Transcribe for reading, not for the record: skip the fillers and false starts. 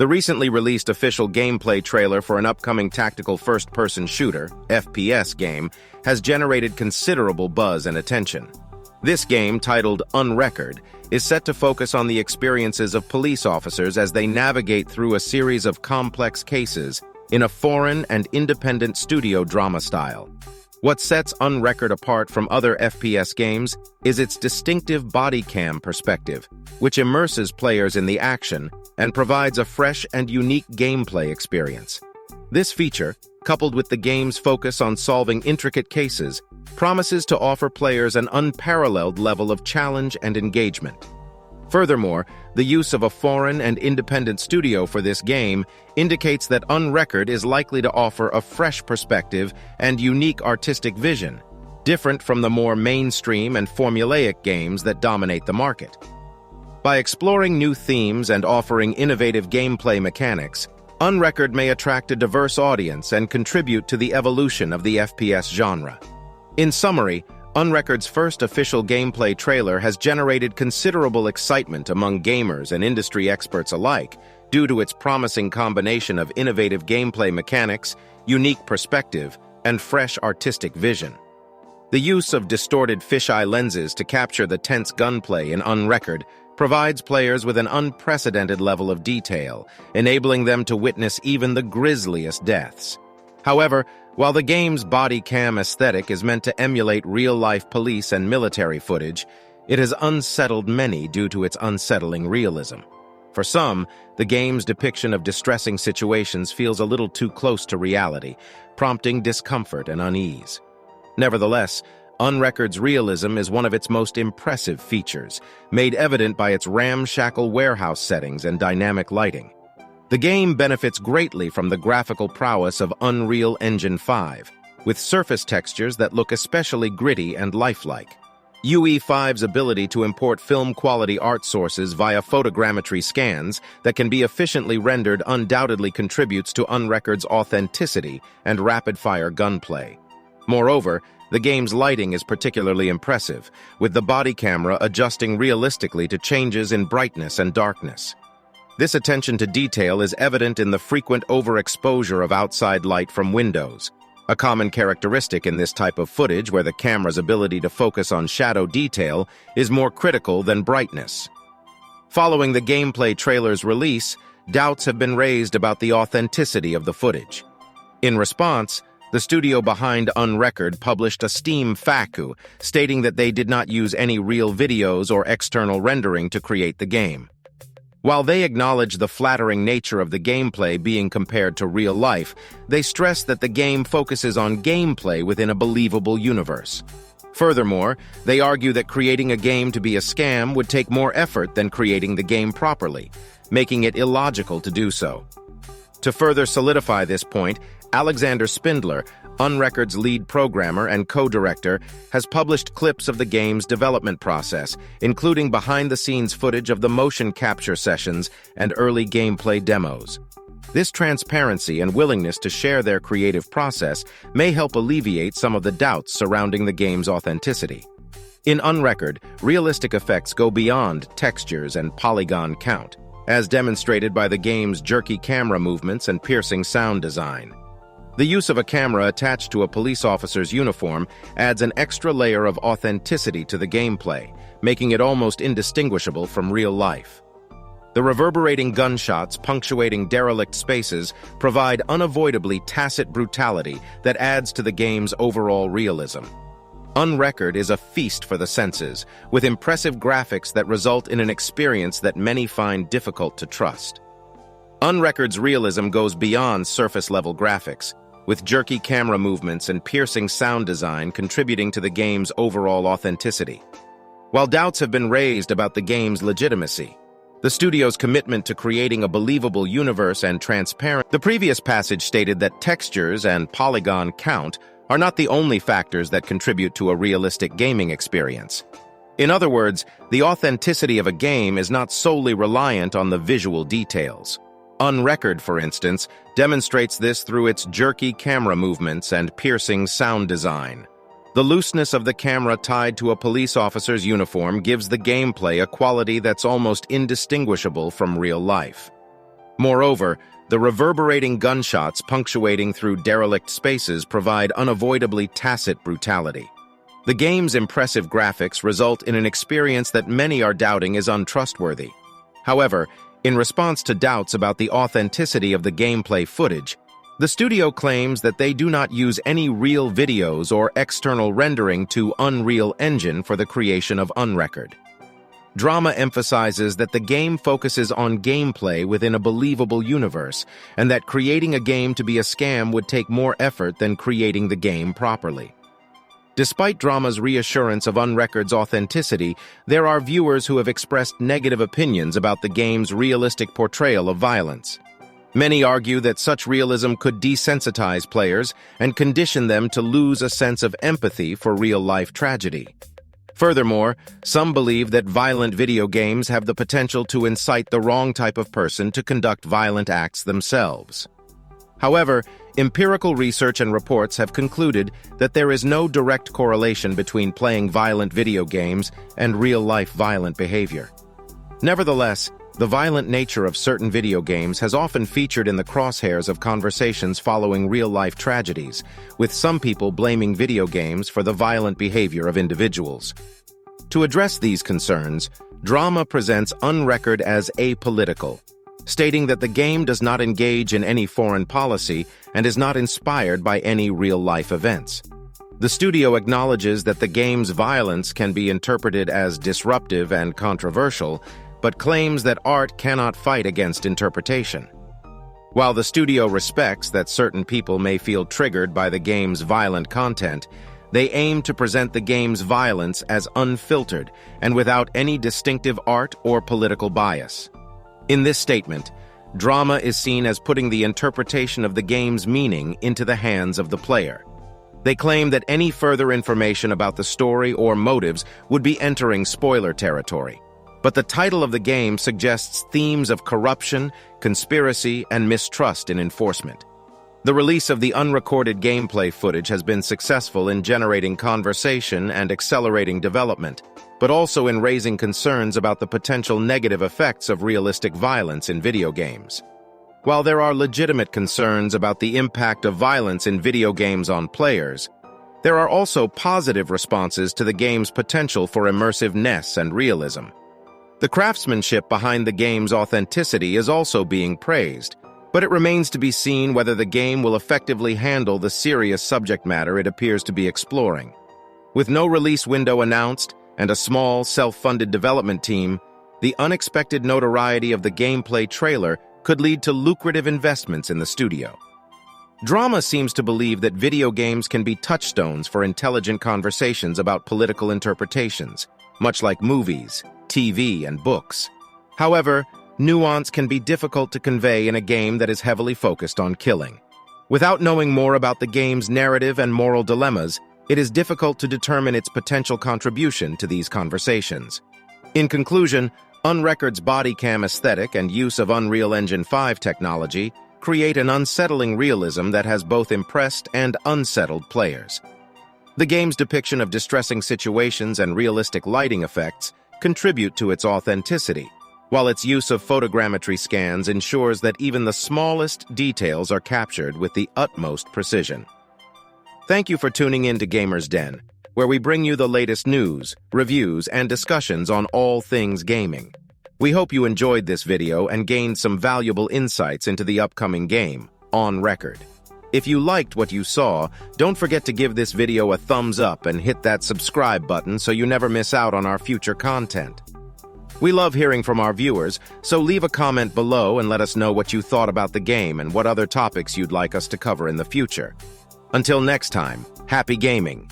The recently released official gameplay trailer for an upcoming tactical first-person shooter, FPS game, has generated considerable buzz and attention. This game, titled Unrecord, is set to focus on the experiences of police officers as they navigate through a series of complex cases in a foreign and independent studio drama style. What sets Unrecord apart from other FPS games is its distinctive body cam perspective, which immerses players in the action and provides a fresh and unique gameplay experience. This feature, coupled with the game's focus on solving intricate cases, promises to offer players an unparalleled level of challenge and engagement. Furthermore, the use of a foreign and independent studio for this game indicates that Unrecord is likely to offer a fresh perspective and unique artistic vision, different from the more mainstream and formulaic games that dominate the market. By exploring new themes and offering innovative gameplay mechanics, Unrecord may attract a diverse audience and contribute to the evolution of the FPS genre. In summary, Unrecord's first official gameplay trailer has generated considerable excitement among gamers and industry experts alike due to its promising combination of innovative gameplay mechanics, unique perspective, and fresh artistic vision. The use of distorted fisheye lenses to capture the tense gunplay in Unrecord provides players with an unprecedented level of detail, enabling them to witness even the grisliest deaths. However, while the game's body cam aesthetic is meant to emulate real-life police and military footage, it has unsettled many due to its unsettling realism. For some, the game's depiction of distressing situations feels a little too close to reality, prompting discomfort and unease. Nevertheless, Unrecord's realism is one of its most impressive features, made evident by its ramshackle warehouse settings and dynamic lighting. The game benefits greatly from the graphical prowess of Unreal Engine 5, with surface textures that look especially gritty and lifelike. UE5's ability to import film-quality art sources via photogrammetry scans that can be efficiently rendered undoubtedly contributes to Unrecord's authenticity and rapid-fire gunplay. Moreover, the game's lighting is particularly impressive, with the body camera adjusting realistically to changes in brightness and darkness. This attention to detail is evident in the frequent overexposure of outside light from windows, a common characteristic in this type of footage where the camera's ability to focus on shadow detail is more critical than brightness. Following the gameplay trailer's release, doubts have been raised about the authenticity of the footage. In response, the studio behind Unrecord published a Steam FAQ stating that they did not use any real videos or external rendering to create the game. While they acknowledge the flattering nature of the gameplay being compared to real life, they stress that the game focuses on gameplay within a believable universe. Furthermore, they argue that creating a game to be a scam would take more effort than creating the game properly, making it illogical to do so. To further solidify this point, Alexander Spindler, Unrecord's lead programmer and co-director, has published clips of the game's development process, including behind-the-scenes footage of the motion capture sessions and early gameplay demos. This transparency and willingness to share their creative process may help alleviate some of the doubts surrounding the game's authenticity. In Unrecord, realistic effects go beyond textures and polygon count, as demonstrated by the game's jerky camera movements and piercing sound design. The use of a camera attached to a police officer's uniform adds an extra layer of authenticity to the gameplay, making it almost indistinguishable from real life. The reverberating gunshots punctuating derelict spaces provide unavoidably tacit brutality that adds to the game's overall realism. Unrecord is a feast for the senses, with impressive graphics that result in an experience that many find difficult to trust. Unrecord's realism goes beyond surface-level graphics, with jerky camera movements and piercing sound design contributing to the game's overall authenticity. While doubts have been raised about the game's legitimacy, the studio's commitment to creating a believable universe and the previous passage stated that textures and polygon count are not the only factors that contribute to a realistic gaming experience. In other words, the authenticity of a game is not solely reliant on the visual details. Unrecord, for instance, demonstrates this through its jerky camera movements and piercing sound design. The looseness of the camera tied to a police officer's uniform gives the gameplay a quality that's almost indistinguishable from real life. Moreover, the reverberating gunshots punctuating through derelict spaces provide unavoidably tacit brutality. The game's impressive graphics result in an experience that many are doubting is untrustworthy. However, in response to doubts about the authenticity of the gameplay footage, the studio claims that they do not use any real videos or external rendering to Unreal Engine for the creation of Unrecord. Drama emphasizes that the game focuses on gameplay within a believable universe, and that creating a game to be a scam would take more effort than creating the game properly. Despite Drama's reassurance of Unrecord's authenticity, there are viewers who have expressed negative opinions about the game's realistic portrayal of violence. Many argue that such realism could desensitize players and condition them to lose a sense of empathy for real-life tragedy. Furthermore, some believe that violent video games have the potential to incite the wrong type of person to conduct violent acts themselves. However, empirical research and reports have concluded that there is no direct correlation between playing violent video games and real-life violent behavior. Nevertheless, the violent nature of certain video games has often featured in the crosshairs of conversations following real-life tragedies, with some people blaming video games for the violent behavior of individuals. To address these concerns, Drama presents Unrecord as apolitical, stating that the game does not engage in any foreign policy and is not inspired by any real-life events. The studio acknowledges that the game's violence can be interpreted as disruptive and controversial, but claims that art cannot fight against interpretation. While the studio respects that certain people may feel triggered by the game's violent content, they aim to present the game's violence as unfiltered and without any distinctive art or political bias. In this statement, Drama is seen as putting the interpretation of the game's meaning into the hands of the player. They claim that any further information about the story or motives would be entering spoiler territory. But the title of the game suggests themes of corruption, conspiracy, and mistrust in enforcement. The release of the unrecorded gameplay footage has been successful in generating conversation and accelerating development, but also in raising concerns about the potential negative effects of realistic violence in video games. While there are legitimate concerns about the impact of violence in video games on players, there are also positive responses to the game's potential for immersive Ness and realism. The craftsmanship behind the game's authenticity is also being praised, but it remains to be seen whether the game will effectively handle the serious subject matter it appears to be exploring. With no release window announced and a small, self-funded development team, the unexpected notoriety of the gameplay trailer could lead to lucrative investments in the studio. Drama seems to believe that video games can be touchstones for intelligent conversations about political interpretations, much like movies, TV, and books. However, nuance can be difficult to convey in a game that is heavily focused on killing. Without knowing more about the game's narrative and moral dilemmas, it is difficult to determine its potential contribution to these conversations. In conclusion, Unrecord's body cam aesthetic and use of Unreal Engine 5 technology create an unsettling realism that has both impressed and unsettled players. The game's depiction of distressing situations and realistic lighting effects contribute to its authenticity, while its use of photogrammetry scans ensures that even the smallest details are captured with the utmost precision. Thank you for tuning in to Gamer's Den, where we bring you the latest news, reviews, and discussions on all things gaming. We hope you enjoyed this video and gained some valuable insights into the upcoming game, Unrecord. If you liked what you saw, don't forget to give this video a thumbs up and hit that subscribe button so you never miss out on our future content. We love hearing from our viewers, so leave a comment below and let us know what you thought about the game and what other topics you'd like us to cover in the future. Until next time, happy gaming!